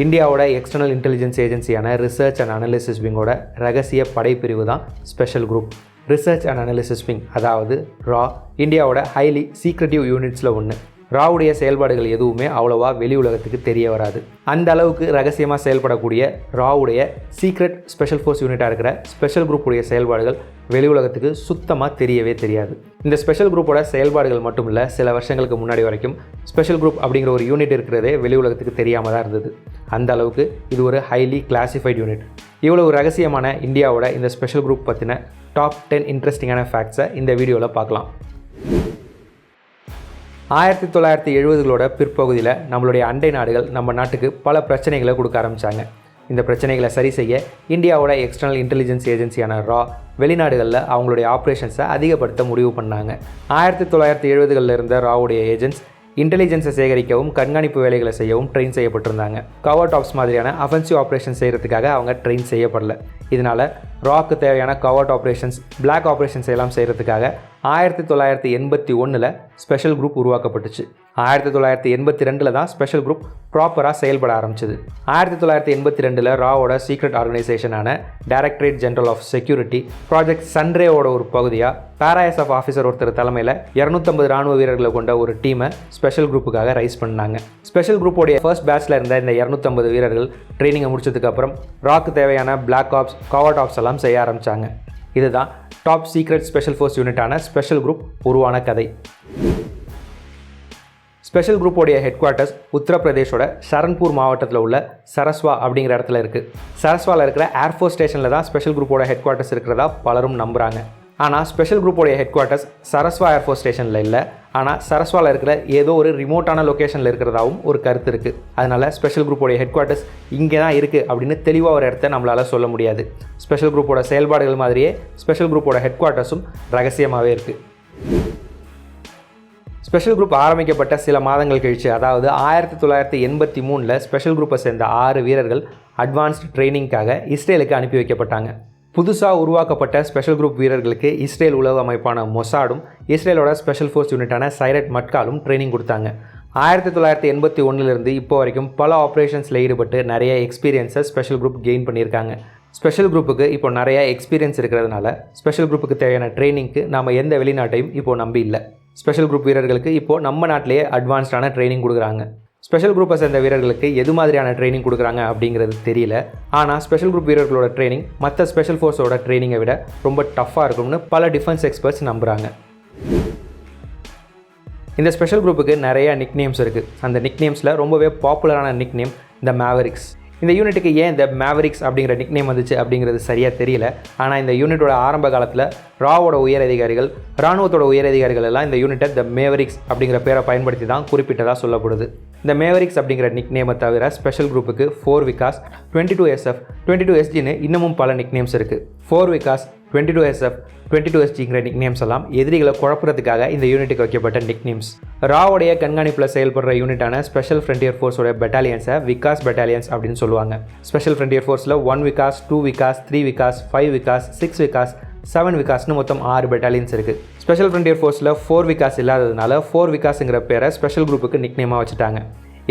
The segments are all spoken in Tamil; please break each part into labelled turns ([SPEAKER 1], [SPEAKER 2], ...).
[SPEAKER 1] இந்தியாவோட எக்ஸ்டர்னல் இன்டெலிஜென்ஸ் ஏஜென்சியான ரிசர்ச் அண்ட் அனாலிசிஸ் விங்கோட ரகசிய படைப்பிரிவு தான் special group. Research and analysis wing அதாவது ரா இந்தியாவோட ஹைலி சீக்ரெட்டிவ் யூனிட்ஸில் ஒன்று. ராவுடைய செயல்பாடுகள் எதுவுமே அவ்வளோவா வெளி உலகத்துக்கு தெரிய வராது. அந்த அளவுக்கு ரகசியமாக செயல்படக்கூடிய ராவுடைய சீக்ரெட் ஸ்பெஷல் ஃபோர்ஸ் யூனிட்டாக இருக்கிற ஸ்பெஷல் குரூப்புடைய செயல்பாடுகள் வெளி உலகத்துக்கு சுத்தமாக தெரியவே தெரியாது. இந்த ஸ்பெஷல் குரூப்போட செயல்பாடுகள் மட்டும் இல்லை, சில வருஷங்களுக்கு முன்னாடி வரைக்கும் ஸ்பெஷல் குரூப் அப்படிங்கிற ஒரு யூனிட் இருக்கிறதே வெளி உலகத்துக்கு தெரியாமல் தான் இருந்தது. அந்த அளவுக்கு இது ஒரு ஹைலி கிளாசிஃபைட் யூனிட். இவ்வளவு ரகசியமான இந்தியாவோட இந்த ஸ்பெஷல் குரூப் பற்றின டாப் 10 இன்ட்ரெஸ்டிங்கான ஃபேக்ட்ஸை இந்த வீடியோவில் பார்க்கலாம். 1970களோட பிற்பகுதியில் நம்மளுடைய அண்டை நாடுகள் நம்ம நாட்டுக்கு பல பிரச்சனைகளை கொடுக்க ஆரம்பித்தாங்க. இந்த பிரச்சனைகளை சரி செய்ய இந்தியாவோட எக்ஸ்டர்னல் இன்டெலிஜென்ஸ் ஏஜென்சியான ரா வெளிநாடுகளில் அவங்களுடைய ஆப்ரேஷன்ஸை அதிகப்படுத்த முடிவு பண்ணாங்க. 1970களில் இருந்த ராவுடைய ஏஜென்ட்ஸ் இன்டெலிஜென்ஸை சேகரிக்கவும் கண்காணிப்பு வேலைகளை செய்யவும் ட்ரெயின் செய்யப்பட்டிருந்தாங்க. கவர் டாப்ஸ் மாதிரியான அஃபென்சிவ் ஆப்ரேஷன் செய்கிறதுக்காக அவங்க ட்ரெயின் செய்யப்படல. இதனால் ராக்கு தேவையான கவர்ட் ஆப்ரேஷன்ஸ், பிளாக் ஆப்ரேஷன்ஸ் எல்லாம் செய்கிறதுக்காக 1981 ஸ்பெஷல் குரூப் உருவாக்கப்பட்டுச்சு. 1982 தான் ஸ்பெஷல் குரூப் ப்ராப்பராக செயல்பட ஆரம்பிச்சது. 1982 ராவோட சீக்ரெட் ஆர்கனைசேஷனான directorate general of security project சன்ரேவோட ஒரு பகுதியாக பேராஎஸ்எஃப் ஆஃபீஸர் ஒருத்தர் தலைமையில் 250 ராணுவ வீரர்களை கொண்ட ஒரு டீமை ஸ்பெஷல் குரூப்புக்காக ரைஸ் பண்ணாங்க. ஸ்பெஷல் குரூப்போடைய ஃபர்ஸ்ட் பேட்சில் இருந்த இந்த 250 வீரர்கள் ட்ரைனிங்கை முடிச்சதுக்கப்புறம் ராக்கு தேவையான பிளாக் ஆப்ஸ், கவர்ட் ஆப்ஸ் எல்லாம் செய்ய ஆரம்பித்தாங்க. இதுதான் டாப் சீக்ரெட் ஸ்பெஷல் ஃபோர்ஸ் யூனிட்டான ஸ்பெஷல் குரூப் உருவான கதை. ஸ்பெஷல் குரூப்போடைய ஹெட் குவார்ட்டர்ஸ் உத்தரப்பிரதேஷோட சரண்பூர் மாவட்டத்தில் உள்ள சரஸ்வா அப்படிங்கிற இடத்துல இருக்குது. சரஸ்வாவில் இருக்கிற ஏர்ஃபோர்ஸ் ஸ்டேஷனில் தான் ஸ்பெஷல் குரூப்போட ஹெட் குவார்ட்டர்ஸ் இருக்கிறதா பலரும் நம்புகிறாங்க. ஆனால் ஸ்பெஷல் குரூப்போடைய ஹெட் குவார்ட்டர்ஸ் சரஸ்வா ஏர்ஃபோர்ஸ் ஸ்டேஷனில் இல்லை, ஆனால் சரஸ்வாவில் இருக்கிற ஏதோ ஒரு ரிமோட்டான லொக்கேஷனில் இருக்கிறதாவும் ஒரு கருத்து இருக்குது. அதனால் ஸ்பெஷல் குரூப்போடைய ஹெட் குவார்ட்டர்ஸ் இங்கே தான் இருக்குது அப்படின்னு தெளிவாக ஒரு இடத்த நம்மளால் சொல்ல முடியாது. ஸ்பெஷல் குரூப்போட செயல்பாடுகள் மாதிரியே ஸ்பெஷல் குரூப்போட ஹெட் குவார்ட்டர்ஸும் ரகசியமாகவே இருக்குது. ஸ்பெஷல் குரூப் ஆரம்பிக்கப்பட்ட சில மாதங்கள் கழிச்சு, அதாவது 1983 ஸ்பெஷல் குரூப்பை சேர்ந்த 6 வீரர்கள் அட்வான்ஸ்டு ட்ரைனிங்காக இஸ்ரேலுக்கு அனுப்பி வைக்கப்பட்டாங்க. புதுசாக உருவாக்கப்பட்ட ஸ்பெஷல் குரூப் வீரர்களுக்கு இஸ்ரேல் உளவு அமைப்பான மொசாடும் இஸ்ரேலோட ஸ்பெஷல் ஃபோர்ஸ் யூனிட்டான சைரட் மட்காலும் ட்ரைனிங் கொடுத்தாங்க. 1981 இப்போ வரைக்கும் பல ஆப்ரேஷன்ஸில் ஈடுபட்டு நிறைய எக்ஸ்பீரியன்ஸை ஸ்பெஷல் குரூப் கெயின் பண்ணியிருக்காங்க. ஸ்பெஷல் குரூப்புக்கு இப்போ நிறைய எக்ஸ்பீரியன்ஸ் இருக்கிறதுனால ஸ்பெஷல் குரூப்புக்கு தேவையான ட்ரைனிங்க்கு நம்ம எந்த வெளிநாட்டையும் இப்போது நம்பி இல்லை. ஸ்பெஷல் குரூப் வீரர்களுக்கு இப்போது நம்ம நாட்டிலேயே அட்வான்ஸ்டான ட்ரைனிங் கொடுக்குறாங்க. ஸ்பெஷல் குரூப்பை சேர்ந்த வீரர்களுக்கு எது மாதிரியான ட்ரைனிங் கொடுக்குறாங்க அப்படிங்கிறது தெரியல. ஆனால் ஸ்பெஷல் குரூப் வீரர்களோட ட்ரைனிங் மற்ற ஸ்பெஷல் ஃபோர்ஸோட ட்ரைனிங்கை விட ரொம்ப டஃப்பாக இருக்கும்னு பல டிஃபென்ஸ் எக்ஸ்பர்ட்ஸ் நம்புகிறாங்க. இந்த ஸ்பெஷல் குரூப்புக்கு நிறைய நிக்நேம்ஸ் இருக்குது. அந்த நிக்நேம்ஸில் ரொம்பவே பாப்புலரான நிக்நேம் த மேவரிக்ஸ். இந்த யூனிட்டுக்கு ஏன் இந்த மேவரிக்ஸ் அப்படிங்கிற நிக்நேம் வந்துச்சு அப்படிங்கிறது சரியாக தெரியல. ஆனால் இந்த யூனிட்டோட ஆரம்ப காலத்தில் ராவோட உயரதிகாரிகள், இராணுவத்தோட உயரதிகாரிகள் எல்லாம் இந்த யூனிட்டை த மேவரிக்ஸ் அப்படிங்கிற பேரை பயன்படுத்தி தான் குறிப்பிட்டதாக சொல்லப்படுது. இந்த மேவரிக்ஸ் அப்படிங்கிற நிக்நேமை தவிர ஸ்பெஷல் குரூப்புக்கு 4 விகாஸ், 22SF, 22SGன்னு இன்னமும் பல நிக்நேம்ஸ் இருக்குது. 4 விகாஸ், 22SF, 22SGங்கிற நிக்நேம்ஸ் எல்லாம் எதிரிகளை குழப்புறதுக்காக இந்த யூனிட்டுக்கு வைக்கப்பட்ட நிக்நேம்ஸ். ராவோடைய கண்காணிப்பில் செயல்படுற யூனிட்டான ஸ்பெஷல் ஃப்ரண்டியர் ஃபோர்ஸோட பெட்டாலியன்ஸை விகாஸ் பெட்டாலியன்ஸ் அப்படின்னு சொல்லுவாங்க. ஸ்பெஷல் ஃப்ரண்டியர் ஃபோர்ஸில் 1 விகாஸ், 2 விகாஸ், 3 விகாஸ், 5 விகாஸ், 6 விகாஸ், 7 விகாஸ்னு மொத்தம் 6 பெட்டாலியன்ஸ் இருக்குது. ஸ்பெஷல் ஃப்ரண்டியர் ஃபோர்ஸில் 4 விகாஸ் இல்லாததுனால 4 விகாஸுங்கிற பேரை ஸ்பெஷல் குரூப்புக்கு நிக்நேமாக வச்சுட்டாங்க.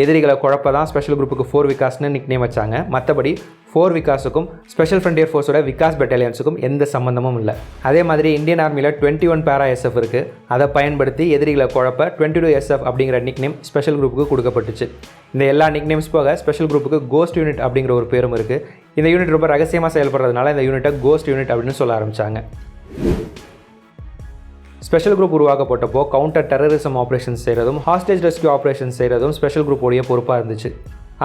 [SPEAKER 1] எதிரிகளை குழப்ப தான் ஸ்பெஷல் குரூப்புக்கு 4 விகாஸ்னு நிக்நேம் வச்சாங்க. மற்றபடி 4 விகாஸுக்கும் ஸ்பெஷல் ஃப்ரண்டியர் ஃபோர்ஸோட விகாஸ் பெட்டாலியன்ஸுக்கும் எந்த சம்மந்தமும் இல்லை. அதே மாதிரி இந்தியன் ஆர்மியில் 21 பேரா SF இருக்குது. அதை பயன்படுத்தி எதிரிகளை குழப்ப 22SF அப்படிங்கிற நிக்நேம் ஸ்பெஷல் குரூப்புக்கு கொடுக்கப்பட்டுச்சு. இந்த எல்லா நிக்நேம்ஸ் போக ஸ்பெஷல் குரூப்புக்கு கோஸ்ட் யூனிட் அப்படிங்கிற ஒரு பேரும் இருக்குது. இந்த யூனிட் ரொம்ப ரகசியமாக செயல்படுறதுனால இந்த யூனிட்டை கோஸ்ட் யூனிட் அப்படின்னு சொல்ல ஆரம்பித்தாங்க. ஸ்பெஷல் குரூப் உருவாக்கப்பட்டப்போ கவுண்டர் டெரரிசம் ஆப்ரேஷன்ஸ் செய்கிறதும் ஹாஸ்டேஜ் ரெஸ்கியூ ஆப்ரேஷன்ஸ் செய்கிறதும் ஸ்பெஷல் குரூப்போடைய பொறுப்பாக இருந்துச்சு.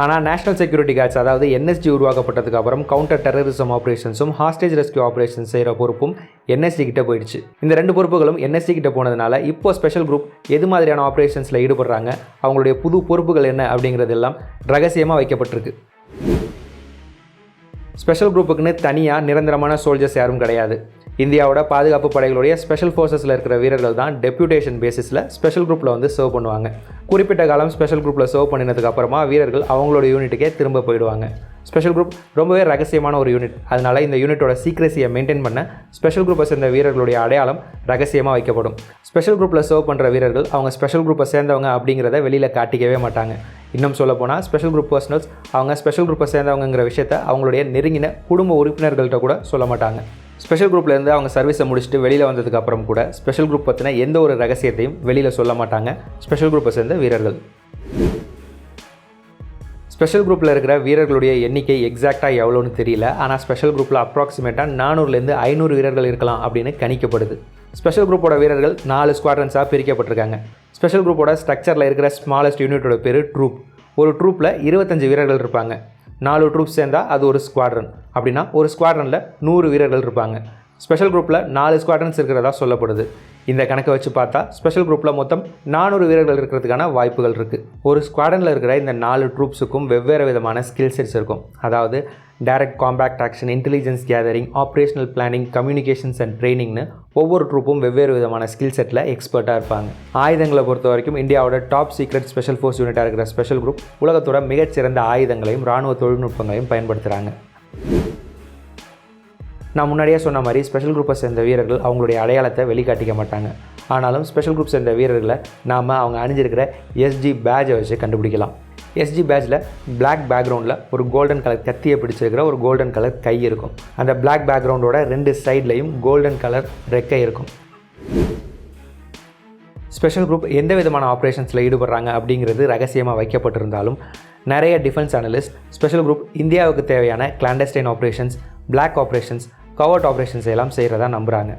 [SPEAKER 1] ஆனால் நேஷனல் செக்யூரிட்டி கார்ட்ஸ் அதாவது NSG உருவாக்கப்பட்டதுக்கு அப்புறம் கவுண்டர் டெரரிசம் ஆப்ரேஷன்ஸும் ஹாஸ்டேஜ் ரெஸ்கியூ ஆப்ரேஷன்ஸ் செய்கிற பொறுப்பும் NSG கிட்ட போயிடுச்சு. இந்த 2 பொறுப்புகளும் NSG கிட்ட போனதுனால இப்போ ஸ்பெஷல் குரூப் எது மாதிரியான ஆப்ரேஷன்ஸில் ஈடுபடுறாங்க, அவங்களுடைய புது பொறுப்புகள் என்ன அப்படிங்கிறதெல்லாம் ரகசியமாக வைக்கப்பட்டிருக்கு. ஸ்பெஷல் குரூப்புக்குன்னு தனியாக நிரந்தரமான சோல்ஜர்ஸ் யாரும் கிடையாது. இந்தியாவோட பாதுகாப்பு படைகளுடைய ஸ்பெஷல் ஃபோர்ஸஸில் இருக்கிற வீரர்கள் தான் டெப்யூட்டேஷன் பேசிஸில் ஸ்பெஷல் குரூப்பில் வந்து சர்வ் பண்ணுவாங்க. குறிப்பிட்ட காலம் ஸ்பெஷல் குரூப்பில் சர்வ் பண்ணினதுக்கு அப்புறமா வீரர்கள் அவங்களோட யூனிட்டுக்கே திரும்ப போயிடுவாங்க. ஸ்பெஷல் குரூப் ரொம்பவே ரகசியமான ஒரு யூனிட். அதனால் இந்த யூனிட்டோட சீக்ரெசியை மெயின்டைன் பண்ண ஸ்பெஷல் குரூப்பை சேர்ந்த வீரர்களுடைய அடையாளம் ரகசியமாக வைக்கப்படும். ஸ்பெஷல் குரூப்பில் சர்வ் பண்ணுற வீரர்கள் அவங்க ஸ்பெஷல் குரூப்பை சேர்ந்தவங்க அப்படிங்கிறத வெளியில் காட்டிக்கவே மாட்டாங்க. இன்னும் சொல்லப்போனால் ஸ்பெஷல் குரூப் பர்சனல்ஸ் அவங்க ஸ்பெஷல் குரூப்பை சேர்ந்தவங்கிற விஷயத்தை அவங்களுடைய நெருங்கின குடும்ப உறுப்பினர்கள்ட்ட கூட சொல்ல மாட்டாங்க. ஸ்பெஷல் குரூப்லேருந்து அவங்க சர்வீஸை முடிச்சுட்டு வெளியில் வந்ததுக்கப்புறம் கூட ஸ்பெஷல் குரூப் பற்றின எந்த ஒரு ரகசியத்தையும் வெளியில் சொல்ல மாட்டாங்க ஸ்பெஷல் குரூப்பை சேர்ந்த வீரர்கள். ஸ்பெஷல் குரூப்பில் இருக்கிற வீரர்களுடைய எண்ணிக்கை எக்ஸாக்டாக எவ்வளோன்னு தெரியல. ஆனால் ஸ்பெஷல் குரூப்பில் அப்ராக்சிமேட்டாக 400லேருந்து 500 வீரர்கள் இருக்கலாம் அப்படின்னு கணிக்கப்படுது. ஸ்பெஷல் குரூப்போட வீரர்கள் 4 ஸ்குவாட்ரன்ஸாக பிரிக்கப்பட்டிருக்காங்க. ஸ்பெஷல் குரூப்போட ஸ்ட்ரக்சரில் இருக்கிற ஸ்மாலஸ்ட் யூனிட்டோட பேர் ட்ரூப். ஒரு ட்ரூப்பில் 25 வீரர்கள் இருப்பாங்க. 4 ட்ரூப் சேர்ந்தால் அது ஒரு ஸ்குவாட்ரன். அப்படின்னா ஒரு ஸ்குவாட்ரனில் 100 வீரர்கள் இருப்பாங்க. ஸ்பெஷல் குரூப்பில் 4 ஸ்குவாட்ரன்ஸ் இருக்கிறதா சொல்லப்படுது. இந்த கணக்கை வச்சு பார்த்தா ஸ்பெஷல் குரூப்பில் மொத்தம் 400 வீரர்கள் இருக்கிறதுக்கான வாய்ப்புகள் இருக்குது. ஒரு ஸ்குவாட்ரனில் இருக்கிற இந்த 4 ட்ரூப்ஸுக்கும் வெவ்வேறு விதமான ஸ்கில் செட்ஸ் இருக்கும். அதாவது direct combat action, intelligence gathering, operational planning, communications and ட்ரைனிங்னு ஒவ்வொரு ட்ரூப்பும் வெவ்வேறு விதமான ஸ்கில் செட்டில் எக்ஸ்பர்ட்டாக இருப்பாங்க. ஆயுதங்களை பொறுத்த வரைக்கும் இந்தியாவோட டாப் சீக்ரெட் ஸ்பெஷல் ஃபோர்ஸ் யூனிட்டாக இருக்கிற ஸ்பெஷல் குரூப் உலகத்தோட மிகச்சிறந்த ஆயுதங்களையும் இராணுவ தொழில்நுட்பங்களையும் பயன்படுத்துகிறாங்க. நான் முன்னாடியே சொன்ன மாதிரி ஸ்பெஷல் குரூப்பை சேர்ந்த வீரர்கள் அவங்களுடைய அடையாளத்தை வெளிக்காட்டிக்க மாட்டாங்க. ஆனாலும் ஸ்பெஷல் குரூப் சேர்ந்த வீரர்களை நாம் அவங்க அணிஞ்சிருக்கிற எஸ்ஜி பேட்சை வச்சு கண்டுபிடிக்கலாம். எஸ்ஜி பேட்சில் பிளாக் பேக்ரவுண்டில் ஒரு கோல்டன் கலர் கத்தியை பிடிச்சிருக்கிற ஒரு கோல்டன் கலர் கை இருக்கும். அந்த பிளாக் பேக்ரவுண்டோட 2 சைட்லையும் கோல்டன் கலர் ரெக்கை இருக்கும். ஸ்பெஷல் குரூப் எந்த விதமான ஆப்ரேஷன்ஸில் ஈடுபடுறாங்க அப்படிங்கிறது ரகசியமாக வைக்கப்பட்டிருந்தாலும் நிறைய டிஃபென்ஸ் அனலிஸ்ட் ஸ்பெஷல் குரூப் இந்தியாவுக்கு தேவையான clandestine operations, black operations, covert operations எல்லாம் செய்கிறதா நம்புகிறாங்க.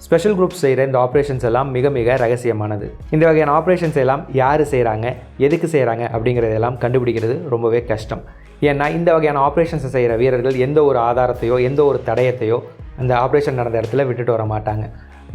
[SPEAKER 1] ஸ்பெஷல் குரூப் செய்கிற இந்த ஆப்ரேஷன்ஸ் எல்லாம் மிக மிக ரகசியமானது. இந்த வகையான ஆப்ரேஷன்ஸ் எல்லாம் யார் செய்கிறாங்க, எதுக்கு செய்கிறாங்க அப்படிங்கிறதெல்லாம் கண்டுபிடிக்கிறது ரொம்பவே கஷ்டம். ஏன்னா இந்த வகையான ஆப்ரேஷன்ஸை செய்கிற வீரர்கள் எந்த ஒரு ஆதாரத்தையோ எந்த ஒரு தடயத்தையோ அந்த ஆப்ரேஷன் நடந்த இடத்துல விட்டுட்டு வர மாட்டாங்க.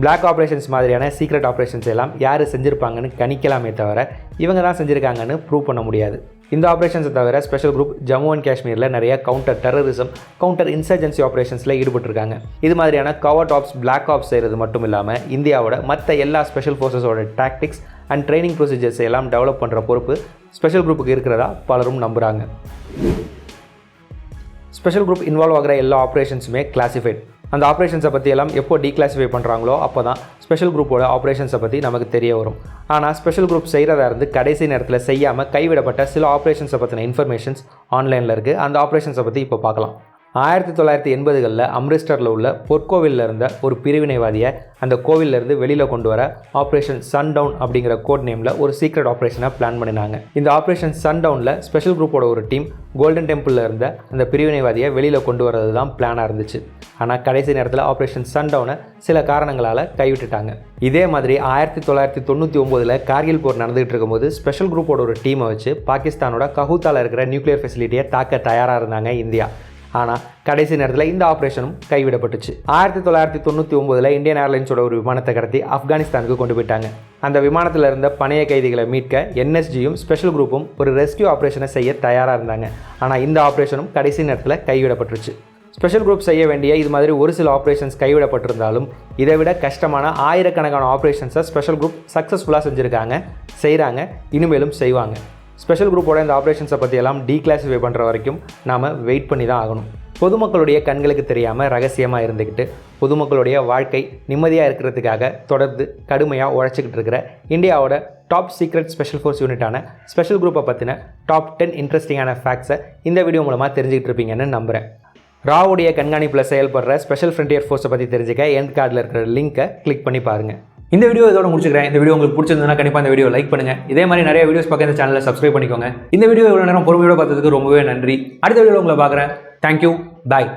[SPEAKER 1] பிளாக் ஆப்ரேஷன்ஸ் மாதிரியான சீக்ரெட் ஆப்ரேஷன்ஸ் எல்லாம் யார் செஞ்சுருப்பாங்கன்னு கணிக்கலாமே தவிர இவங்க தான் செஞ்சுருக்காங்கன்னு ப்ரூவ் பண்ண முடியாது. இந்த ஆப்ரேஷன்ஸை தவிர ஸ்பெஷல் குரூப் ஜம்மு அண்ட் காஷ்மீரில் நிறைய கவுண்டர் டெரரிசம், கவுண்டர் இன்சர்ஜென்சி ஆப்ரேஷன்ஸில் ஈடுபட்டிருக்காங்க. இது மாதிரியான கவர்ட் ஆப்ஸ், பிளாக் ஆப்ஸ் செய்கிறது மட்டும் இல்லாமல் இந்தியாவோட மற்ற எல்லா ஸ்பெஷல் ஃபோர்ஸஸோட டாக்டிக்ஸ் அண்ட் ட்ரைனிங் ப்ரொசீஜர்ஸ் எல்லாம் டெவலப் பண்ணுற பொறுப்பு ஸ்பெஷல் குரூப்புக்கு இருக்கிறதா பலரும் நம்புகிறாங்க. ஸ்பெஷல் குரூப் இன்வால்வ் ஆகிற எல்லா ஆப்ரேஷன்ஸுமே கிளாசிஃபைட். அந்த ஆப்ரேஷன்ஸை பற்றி எல்லாம் எப்போ டீக்ளாசிஃபை பண்ணுறாங்களோ அப்போ தான் ஸ்பெஷல் குரூப்போட ஆப்ரேஷன்ஸை பற்றி நமக்கு தெரிய வரும். ஆனால் ஸ்பெஷல் குரூப் செய்கிறதா இருந்து கடைசி நேரத்தில் செய்யாமல் கைவிடப்பட்ட சில ஆப்ரேஷன்ஸை பற்றின இன்ஃபர்மேஷன்ஸ் ஆன்லைனில் இருக்குது. அந்த ஆப்ரேஷன்ஸை பற்றி இப்போ பார்க்கலாம். 1980களில் அம்ரிஸ்டரில் உள்ள பொற்கோவிலில் இருந்த ஒரு பிரிவினைவாதியை அந்த கோவிலிருந்து வெளியில் கொண்டு வர ஆப்ரேஷன் சன்டவுன் அப்படிங்கிற கோட் நேமில் ஒரு சீக்ரெட் ஆப்ரேஷனை பிளான் பண்ணினாங்க. இந்த ஆப்ரேஷன் சன்டவுனில் ஸ்பெஷல் குரூப்போட ஒரு டீம் கோல்டன் டெம்பிளில் இருந்த அந்த பிரிவினைவாதியை வெளியில் கொண்டு வரது தான் பிளானாக இருந்துச்சு. ஆனால் கடைசி நேரத்தில் ஆப்ரேஷன் சன்டவுனை சில காரணங்களால் கைவிட்டுட்டாங்க. இதே மாதிரி 1999ல் கார்கில் போர் நடந்துகிட்டு இருக்கும்போது ஸ்பெஷல் குரூப்போட ஒரு டீமை வச்சு பாகிஸ்தானோட கஹூத்தாவில் இருக்கிற நியூக்ளியர் ஃபெசிலிட்டியை தாக்க தயாராக இருந்தாங்க இந்தியா. ஆனால் கடைசி நேரத்தில் இந்த ஆப்ரேஷனும் கைவிடப்பட்டுச்சு. 1999ல் இந்தியன் ஏர்லைன்ஸோட ஒரு விமானத்தை கடத்தி ஆப்கானிஸ்தானுக்கு கொண்டு போயிட்டாங்க. அந்த விமானத்தில் இருந்த பணைய கைதிகளை மீட்க என்எஸ்ஜியும் ஸ்பெஷல் குரூப்பும் ஒரு ரெஸ்கியூ ஆப்ரேஷனை செய்ய தயாராக இருந்தாங்க. ஆனால் இந்த ஆப்ரேஷனும் கடைசி நேரத்தில் கைவிடப்பட்டுருச்சு. ஸ்பெஷல் குரூப் செய்ய வேண்டிய இது மாதிரி ஒரு சில ஆப்ரேஷன்ஸ் கைவிடப்பட்டிருந்தாலும் இதை விட கஷ்டமான ஆயிரக்கணக்கான ஆப்ரேஷன்ஸை ஸ்பெஷல் குரூப் சக்ஸஸ்ஃபுல்லாக செஞ்சுருக்காங்க, செய்கிறாங்க, இனிமேலும் செய்வாங்க. ஸ்பெஷல் குரூப்போட இந்த ஆப்ரேஷன்ஸை பற்றியெல்லாம் டீக்ளாசிஃபை பண்ணுற வரைக்கும் நாம் வெயிட் பண்ணி தான் ஆகணும். பொதுமக்களுடைய கண்களுக்கு தெரியாமல் ரகசியமாக இருந்துக்கிட்டு பொதுமக்களுடைய வாழ்க்கை நிம்மதியாக இருக்கிறதுக்காக தொடர்ந்து கடுமையாக உழைச்சிக்கிட்டு இருக்கிற இந்தியாவோட டாப் சீக்ரெட் ஸ்பெஷல் ஃபோர்ஸ் யூனிட்டான ஸ்பெஷல் குரூப்பை பற்றின டாப் 10 இன்ட்ரெஸ்டிங்கான ஃபேக்ட்ஸை இந்த வீடியோ மூலமாக தெரிஞ்சுக்கிட்டு இருப்பீங்கன்னு நம்புகிறேன். ராவுடைய கண்காணிப்பில் செயல்படுற ஸ்பெஷல் ஃப்ரண்டியர் ஃபோர்ஸை பற்றி தெரிஞ்சுக்க எண்ட் கார்டில் இருக்கிற லிங்க்கை கிளிக் பண்ணி பாருங்கள். இந்த வீடியோ இதோட முடிச்சுக்கிறேன். இந்த வீடியோ உங்களுக்கு பிடிச்சிருந்ததுன்னா கண்டிப்பாக இந்த வீடியோ லைக் பண்ணுங்கள். இதே மாதிரி நிறைய வீடியோஸ் பார்க்க இந்த சேனலை சப்ஸ்கிரைப் பண்ணிக்கோங்க. இந்த வீடியோ இவ்வளோ நேரம் பொறுமையோட பார்த்ததுக்கு ரொம்பவே நன்றி. அடுத்த வீடியோவில் உங்களை பார்க்குறேன். தேங்க்யூ, பாய்.